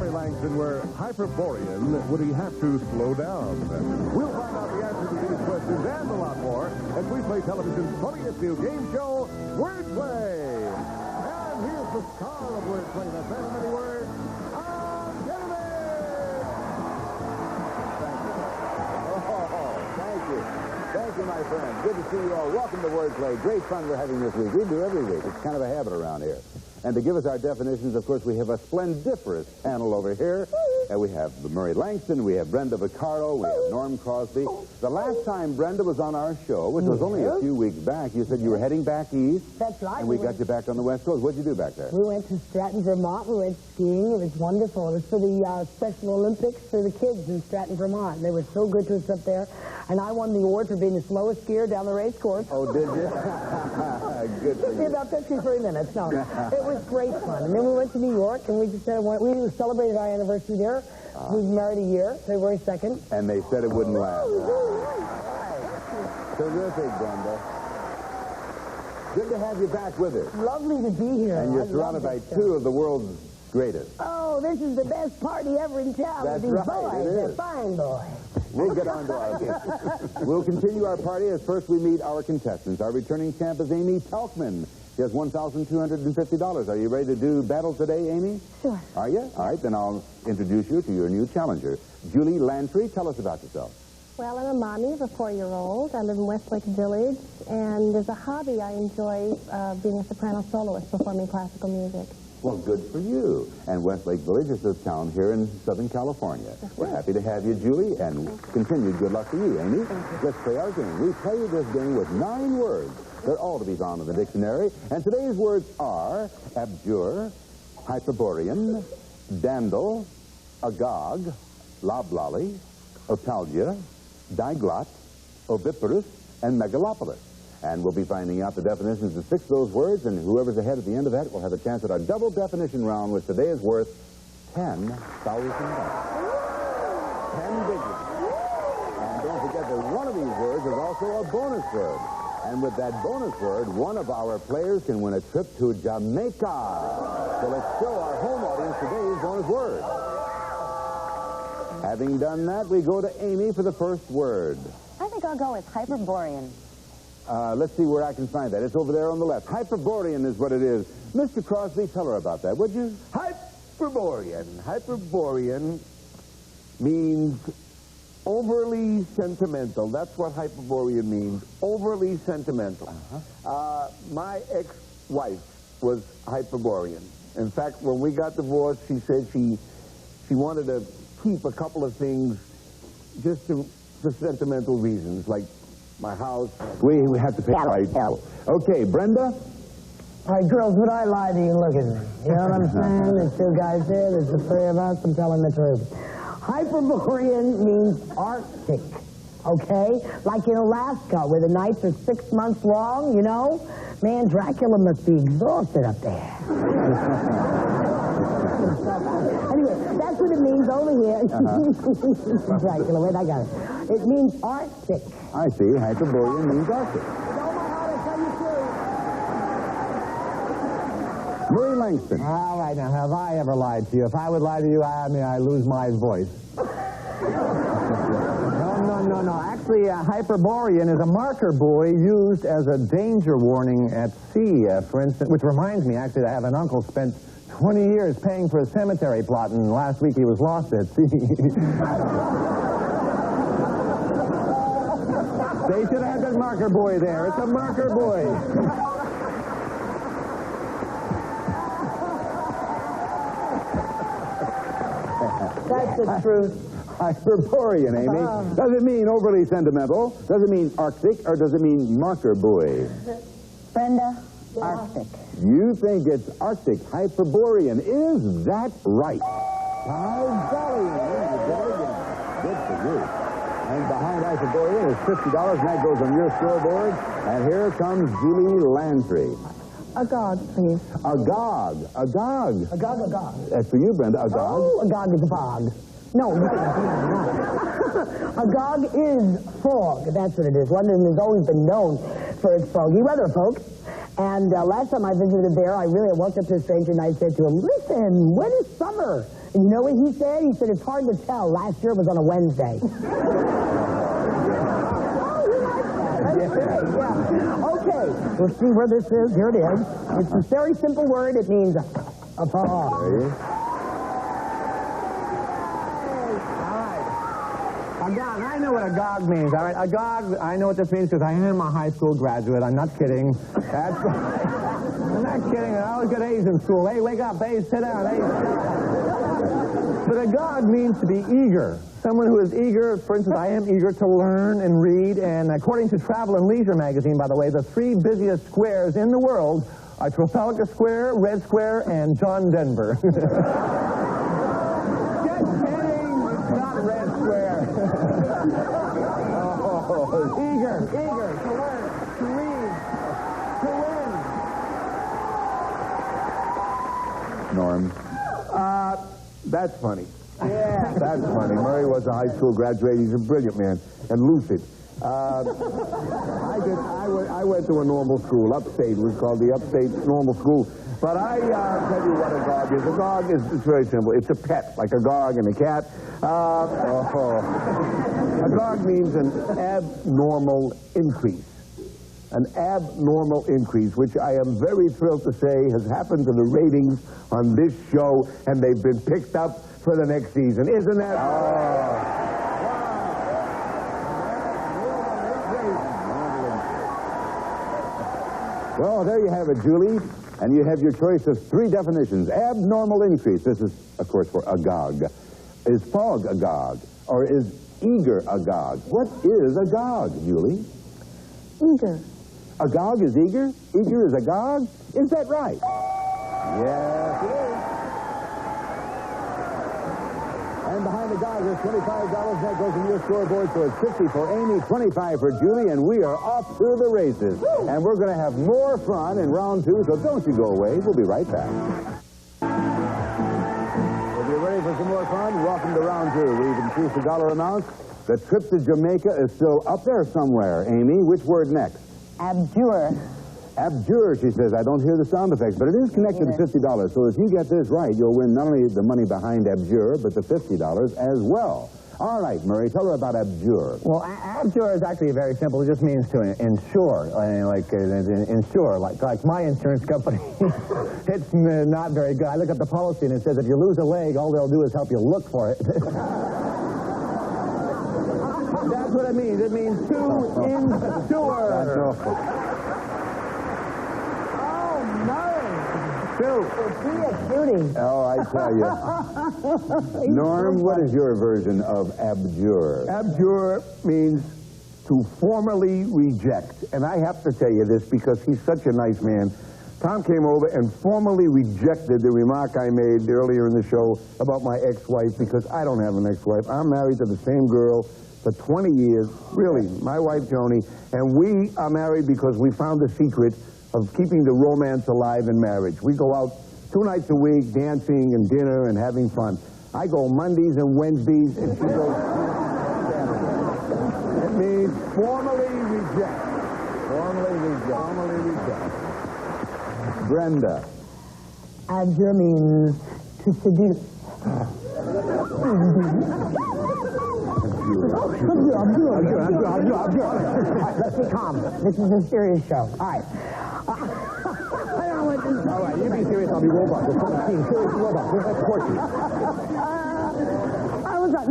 Jeffrey Langston were Hyperborean, would he have to slow down? We'll find out the answers to these questions and a lot more as we play television's funniest new game show, Wordplay. And here's the star of Wordplay, the man of many words, Thank you, my friend. Good to see you all. Welcome to Wordplay. Great fun we're having this week. We do every week. It's kind of a habit around here. And to give us our definitions, of course, we have a splendiferous panel over here. And we have Murray Langston, we have Brenda Vaccaro, we have Norm Crosby. The last time Brenda was on our show, which was only a few weeks back, you said you were heading back east. That's right. And we got you back on the West Coast. What'd you do back there? We went to Stratton, Vermont. We went skiing. It was wonderful. It was for the Special Olympics for the kids in Stratton, Vermont. They were so good to us up there. And I won the award for being the slowest skier down the race course. Oh, did you? Good for you. About 53 minutes. No, it was great fun. And then we went to New York, and we just said we celebrated our anniversary there. We were married a year, February 2nd. And they said it wouldn't last. Terrific, Brenda. Good to have you back with us. Lovely to be here. And you're surrounded by two of the world's greatest. Oh, this is the best party ever in town. That's These right, boys. it They're is. fine boys. We'll get on to our business. We'll continue our party as first we meet our contestants. Our returning champ is Amy Talkman. She has $1,250. Are you ready to do battle today, Amy? Sure. Are you? All right, then I'll introduce you to your new challenger. Julie Lantry, tell us about yourself. Well, I'm a mommy of a 4-year-old. I live in Westlake Village, and as a hobby, I enjoy being a soprano soloist performing classical music. Well, good for you. And Westlake Village is a town here in Southern California. We're happy to have you, Julie, and continued good luck to you, Amy. Let's play our game. We play this game with 9 words. They're all to be found in the dictionary. And today's words are abjure, hyperborean, dandle, agog, loblolly, otalgia, diglot, oviparous, and megalopolis. And we'll be finding out the definitions of 6 of those words, and whoever's ahead at the end of that will have a chance at our double definition round, which today is worth $10,000. 10 big ones. And don't forget that one of these words is also a bonus word. And with that bonus word, one of our players can win a trip to Jamaica. So let's show our home audience today's bonus word. Having done that, we go to Amy for the first word. I think I'll go with hyperborean. Let's see where I can find that. It's over there on the left. Hyperborean is what it is. Mr. Crosby, tell her about that, would you? Hyperborean. Hyperborean means overly sentimental. That's what hyperborean means. Overly sentimental. My ex-wife was hyperborean. In fact, when we got divorced, she said she wanted to keep a couple of things just for sentimental reasons, like my house. We have to pick right. Okay, Brenda? All right, girls, would I lie to you? Look at me. You know what I'm saying? There's 2 guys here. There's the 3 of us. I'm telling the truth. Hyperborean means Arctic, okay? Like in Alaska, where the nights are 6 months long, you know? Man, Dracula must be exhausted up there. Anyway, that's what it means over here. Dracula, wait, I got it. It means Arctic. I see. Hyperborean means Arctic. Murray Langston. All right, now, have I ever lied to you? If I would lie to you, I lose my voice. No. Actually, hyperborean is a marker buoy used as a danger warning at sea, for instance, which reminds me, actually, I have an uncle spent 20 years paying for a cemetery plot, and last week he was lost at sea. They should have had that marker buoy there. It's a marker buoy. That's the truth. Hyperborean, Amy. Does it mean overly sentimental? Does it mean Arctic? Or does it mean marker buoy? Brenda, Arctic. You think it's Arctic. Hyperborean. Is that right? By golly, you did it again. Good for you. And behind Hyperborean is $50, and that goes on your scoreboard. And here comes Julie Lantry. Agog, please. Agog. Agog. Agog. That's for you, Brenda. Agog. Oh, agog is a fog. No. Agog is fog. That's what it is. London has always been known for its foggy weather, folks. And last time I visited there, I walked up to a stranger and I said to him, listen, when is summer? And you know what he said? He said, it's hard to tell. Last year it was on a Wednesday. Oh, you like that. That's great, yeah. Okay, we'll see where this is. Here it is. It's a very simple word. It means a frog. Agog, I know what agog means, all right? Agog, I know what this means because I am a high school graduate. I'm not kidding. I'm not kidding. I always get A's in school. Hey, wake up. Hey, sit down. Hey. But agog means to be eager. Someone who is eager, for instance, I am eager to learn and read. And according to Travel and Leisure magazine, by the way, the 3 busiest squares in the world are Trafalgar Square, Red Square, and John Denver. Eager to learn, to read, to win. Norm. That's funny. Yeah. That's funny. Murray was a high school graduate. He's a brilliant man and lucid. I went to a normal school, upstate. It was called the Upstate Normal School. But I tell you what a gog is. A gog is it's very simple. It's a pet, like a dog and a cat. A gog means an abnormal increase. An abnormal increase, which I am very thrilled to say has happened to the ratings on this show, and they've been picked up for the next season. Isn't that? Well, there you have it, Julie. And you have your choice of 3 definitions. Abnormal increase. This is, of course, for agog. Is fog agog? Or is eager agog? What is agog, Julie? Eager. Agog is eager? Eager is agog? Is that right? Yes, it is. And behind the agog is $25. That goes in your scoreboard, so it's 50 for Amy, 25 for Julie, and we are off to the races. Woo! And we're going to have more fun in round 2, so don't you go away. We'll be right back. If you're ready for some more fun, welcome to round 2. We've increased the dollar amount. The trip to Jamaica is still up there somewhere. Amy, which word next? Abjure. Abjure, she says. I don't hear the sound effects, but it is connected to $50. So if you get this right, you'll win not only the money behind abjure, but the $50 as well. All right, Murray, tell her about abjure. Well, abjure is actually very simple. It just means to insure, insure, like my insurance company. It's not very good. I look up the policy and it says if you lose a leg, all they'll do is help you look for it. That's what it means. It means to insure. That's awful. Cutie. Oh, I tell you. Norm, what is your version of abjure? Abjure means to formally reject. And I have to tell you this because he's such a nice man. Tom came over and formally rejected the remark I made earlier in the show about my ex-wife because I don't have an ex-wife. I'm married to the same girl for 20 years, really, my wife, Joni, and we are married because we found the secret of keeping the romance alive in marriage. We go out 2 nights a week, dancing and dinner and having fun. I go Mondays and Wednesdays, and she goes Saturdays. It means formally reject. Formally reject. Formally reject. Brenda. Abjure means to seduce. Let's be calm. This is a serious show. All right. All right, you be serious, I'll be robot. There's 17 serious robots. Let's court you.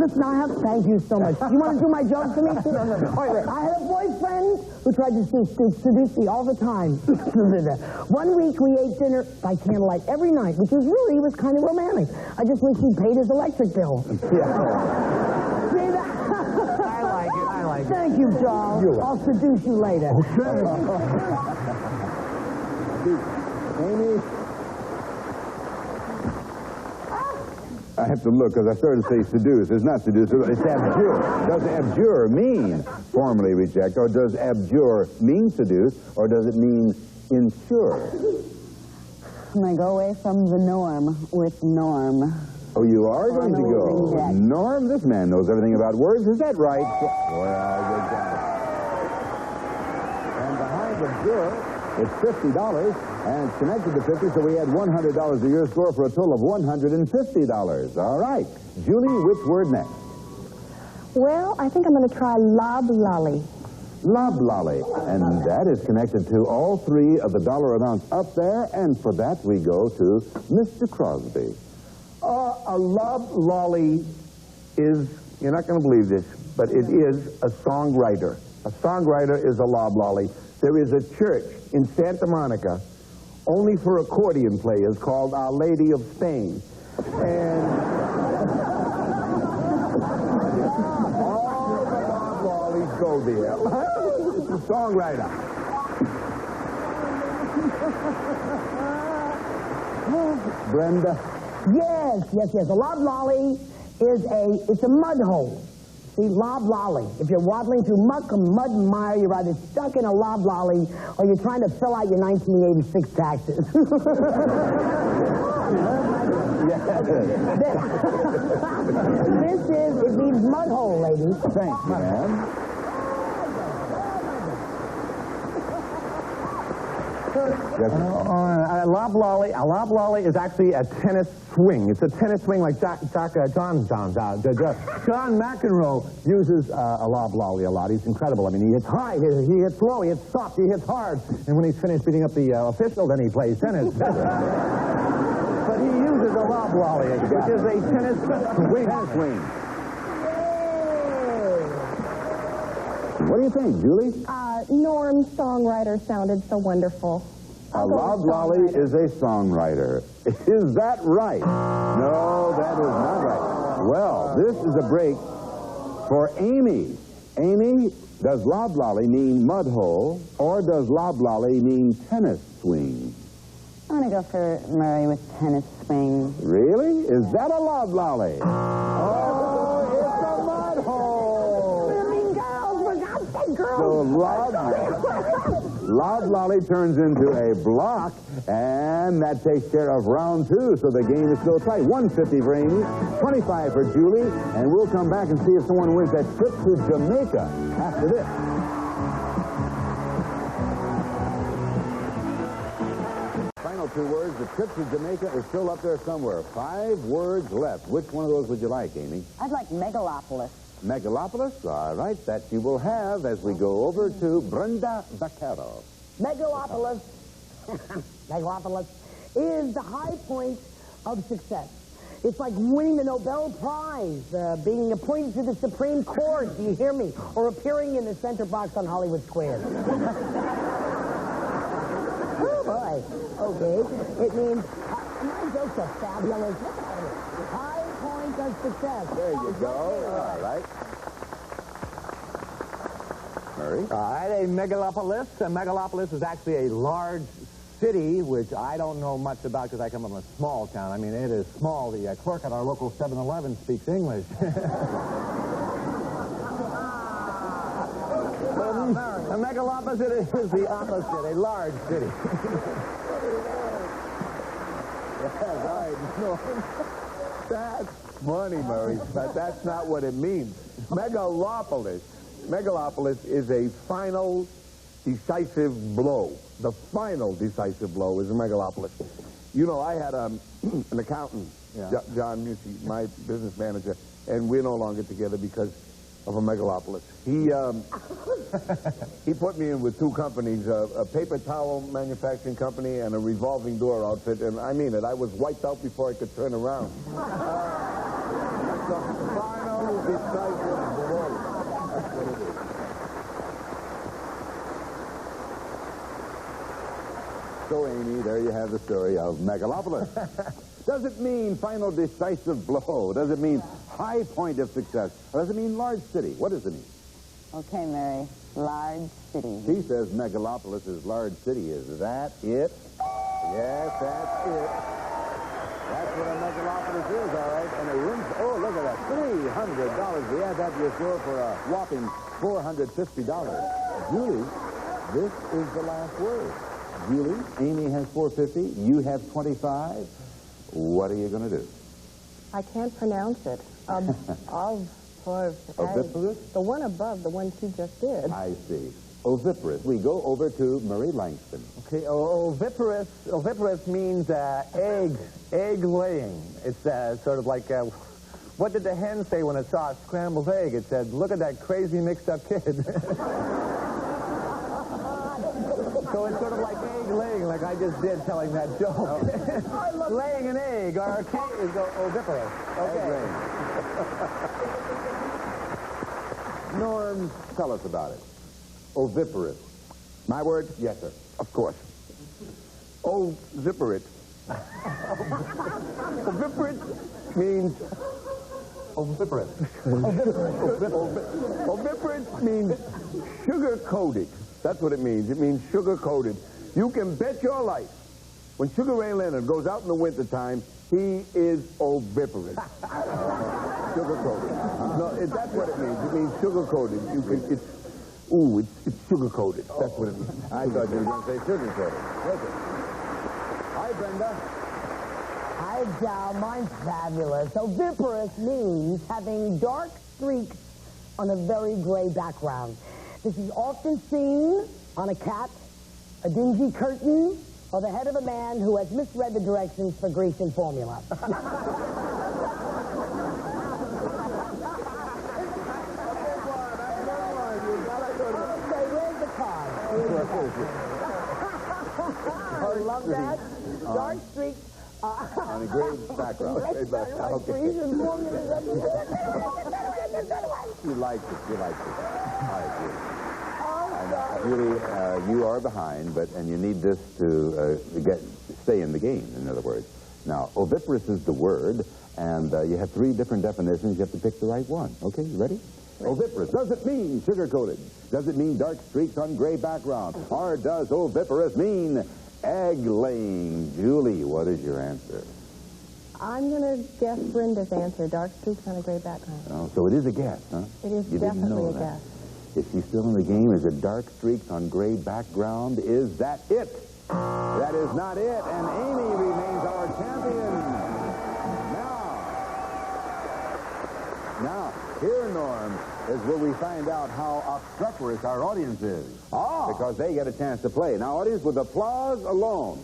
Listen, thank you so much. You want to do my joke to me? All right, I had a boyfriend who tried to seduce me all the time. 1 week we ate dinner by candlelight every night, which was kind of romantic. I just wish he paid his electric bill. Yeah. See that? I like it. Thank you, doll. I'll seduce you later. Amy? I have to look because I started to say seduce. It's not seduce. It's abjure. Does abjure mean formally reject, or does abjure mean seduce, or does it mean insure? I'm going to go away from the norm with Norm. Oh, you are going to go? Reject. Norm, this man knows everything about words. Is that right? Well, good job. And behind abjure It's $50, and it's connected to 50, so we add $100 to your score for a total of $150. All right. Julie, which word next? Well, I think I'm going to try loblolly. Loblolly. And that is connected to all three of the dollar amounts up there, and for that we go to Mr. Crosby. A loblolly is, you're not going to believe this, but it is a songwriter. A songwriter is a loblolly. There is a church in Santa Monica only for accordion players called Our Lady of Spain. And all the loblollies go there. It's a songwriter. Brenda. Yes. A loblolly is it's a mud hole. See, loblolly. If you're waddling through muck or mud and mire, you're either stuck in a loblolly or you're trying to fill out your 1986 taxes. It means mud hole, ladies. Thanks, ma'am. A loblolly is actually a tennis swing. It's a tennis swing like John McEnroe uses a loblolly a lot. He's incredible. I mean, he hits high, he hits low, he hits soft, he hits hard. And when he's finished beating up the official, then he plays tennis. But he uses a loblolly, which is a tennis swing. What do you think, Julie? Norm's songwriter sounded so wonderful. A loblolly is a songwriter. Is that right? No, that is not right. Well, this is a break for Amy. Amy, does loblolly mean mud hole, or does loblolly mean tennis swing? I'm going to go for Murray with tennis swing. Really? Is that a loblolly? Oh, it's a mud hole. So loblolly turns into a block, and that takes care of round two, so the game is still tight. 150 for Amy, 25 for Julie, and we'll come back and see if someone wins that trip to Jamaica after this. Final two words. The trip to Jamaica is still up there somewhere. 5 words left. Which one of those would you like, Amy? I'd like megalopolis. Megalopolis? All right, that you will have as we go over to Brenda Vaquero. Megalopolis. Megalopolis is the high point of success. It's like winning the Nobel Prize, being appointed to the Supreme Court, do you hear me? Or appearing in the center box on Hollywood Square. Oh, boy. Okay. It means, my jokes are fabulous. Look at it. High point of success. There you go. All right. Murray? All right, a megalopolis. A megalopolis is actually a large city, which I don't know much about because I come from a small town. I mean, it is small. The clerk at our local 7-Eleven speaks English. A megalopolis is the opposite, a large city. Yes, all right. No, that's funny, Murray, but that's not what it means. Megalopolis is a final decisive blow. The final decisive blow is a megalopolis. You know, I had an accountant, John Musey, my business manager, and we're no longer together because of a megalopolis. He put me in with 2 companies, a paper towel manufacturing company and a revolving door outfit, and I mean it, I was wiped out before I could turn around. The final decisive blow. That's what it is. So, Amy, there you have the story of megalopolis. Does it mean final decisive blow? Does it mean high point of success? Or does it mean large city? What does it mean? Okay, Mary. Large city. He says megalopolis is large city. Is that it? Yes, that's it. That's what a megalopolis is, all right. And a room... Oh, look at that. $300. We add that to your score for a whopping $450. Julie, this is the last word. Julie, Amy has $450. You have $25. What are you going to do? I can't pronounce it. The one above, the one she just did. I see. Oviparous. We go over to Murray Langston. Okay, oviparous means egg laying. It's sort of like, what did the hen say when it saw a scrambled egg? It said, look at that crazy mixed-up kid. So it's sort of like egg laying, like I just did telling that joke. Laying an egg, or is oviparous. Okay. Norm, tell us about it. Oviparous. My word? Yes, sir. Of course. Oviparous. Oviparous means... Oviparous. Oviparous means sugar-coated. That's what it means. It means sugar-coated. You can bet your life, when Sugar Ray Leonard goes out in the wintertime, he is oviparous. Sugar-coated. No, that's what it means. It means sugar-coated. It's sugar-coated. That's what it means. I thought you were going to say sugar-coated. Okay. Hi, Brenda. Hi, Joe. Mine's fabulous. Oviparous means having dark streaks on a very gray background. This is often seen on a cat, a dingy curtain, or the head of a man who has misread the directions for greasing formula. Okay, where's the card? I love that. Dark streaks. On a gray background. Okay. You liked it. All right, Julie. Julie, you are behind, and you need this to stay in the game, in other words. Now, oviparous is the word, and you have 3 different definitions. You have to pick the right one. Okay, you ready? Oviparous. Does it mean sugar-coated? Does it mean dark streaks on gray background? Or does oviparous mean egg-laying? Julie, what is your answer? I'm going to guess Brenda's answer, dark streaks on a gray background. Oh, so it is a guess, huh? It is You didn't definitely know a that. guess. Is she still in the game? Is it dark streaks on gray background? Is that it? That is not it, and Amy remains our champion. Now, here, Norm, is where we find out how obstreperous our audience is. Because they get a chance to play. Now, audience, with applause alone,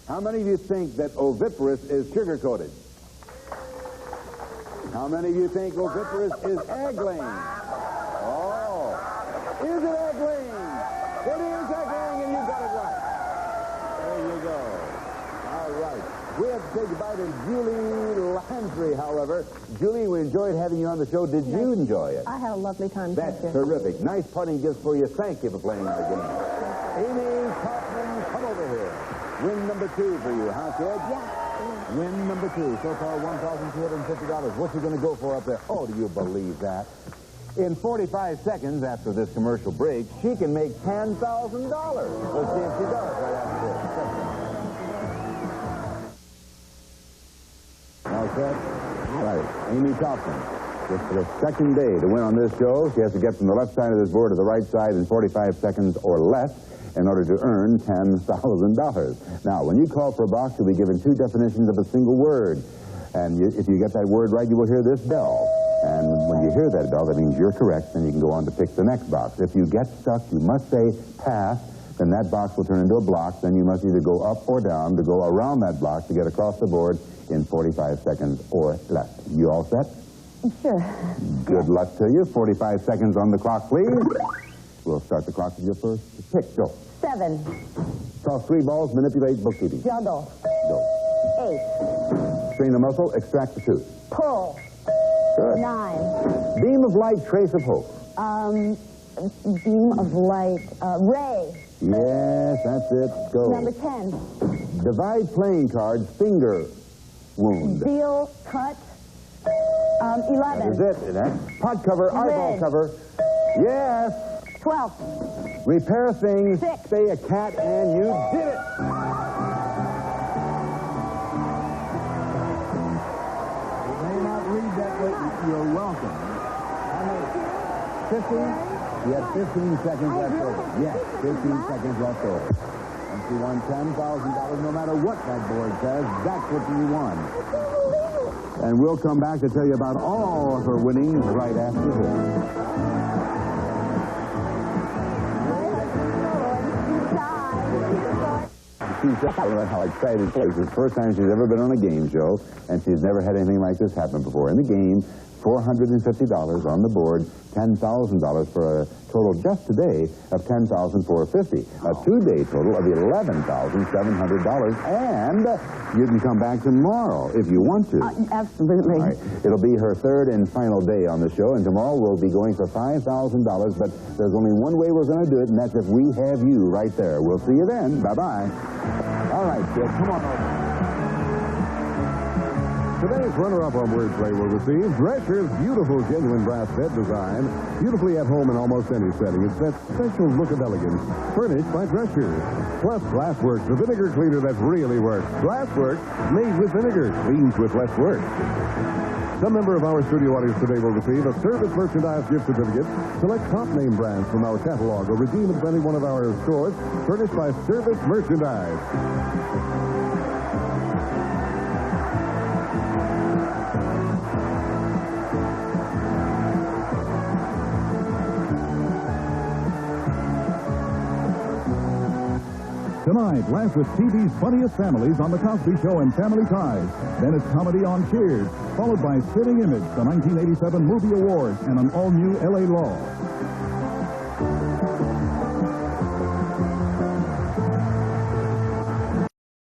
how many of you think that oviparous is sugar-coated? How many of you think oviparous is egg-laying? Is it egg-laying? It is egg-laying, and you got it right. There you go. All right. We have to say goodbye to Julie Landry, however. Julie, we enjoyed having you on the show. Did you enjoy it? I had a lovely time. That's terrific. Nice parting gifts for you. Thank you for playing our game. Amy Kaufman, come over here. Win number 2 for you, huh, kid? Yeah. Win number 2. So far, $1,250. What's he going to go for up there? Oh, do you believe that? In 45 seconds after this commercial break, she can make $10,000. Let's see if she does right after this. All set? Right. Amy Kaufman. Just for the second day to win on this show, she has to get from the left side of this board to the right side in 45 seconds or less in order to earn $10,000. Now, when you call for a box, you'll be given 2 definitions of a single word. And if you get that word right, you will hear this bell. And when you hear that bell, that means you're correct, and you can go on to pick the next box. If you get stuck, you must say pass, then that box will turn into a block. Then you must either go up or down to go around that block to get across the board in 45 seconds or less. You all set? Sure. Good luck to you. 45 seconds on the clock, please. We'll start the clock with your first pick. Go. 7. Toss 3 balls, manipulate bookkeeping. Juggle. Go. 8. Strain a muscle, extract the tooth. Pull. Good. 9. Beam of light, trace of hope. Beam of light. Ray. Yes, that's it. Go. Number 10. Divide playing cards, finger wound. Deal. Cut. 11. That is it. That's pot cover, eyeball Red. cover. Yes. 12. Repair things. 6. Say a cat, and you did it. You may not read that, but you're welcome. How many? 15? You have 15 seconds left over. Yes, 15 seconds left over. And she won $10,000 no matter what that board says. That's what you won. And we'll come back to tell you about all of her winnings right after this. She's talking about how excited she is. It's the first time she's ever been on a game show, and she's never had anything like this happen before. In the game, $450 on the board, $10,000 for a total just today of $10,450. A two-day total of $11,700, and you can come back tomorrow if you want to. Absolutely. All right. It'll be her third and final day on the show, and tomorrow we'll be going for $5,000, but there's only one way we're going to do it, and that's if we have you right there. We'll see you then. Bye-bye. All right, Sid, come on over. Today's runner-up on Wordplay will receive Drescher's beautiful genuine brass bed design, beautifully at home in almost any setting. It's that special look of elegance, furnished by Drescher. Plus, Glassworks, the vinegar cleaner that really works. Glassworks, made with vinegar, cleans with less work. Some member of our studio audience today will receive a service merchandise gift certificate. Select top name brands from our catalog or redeem at any one of our stores, furnished by Service Merchandise. Tonight, laugh with TV's funniest families on The Cosby Show and Family Ties. Then it's comedy on Cheers, followed by Spitting Image, the 1987 Movie Awards, and an all-new L.A. Law.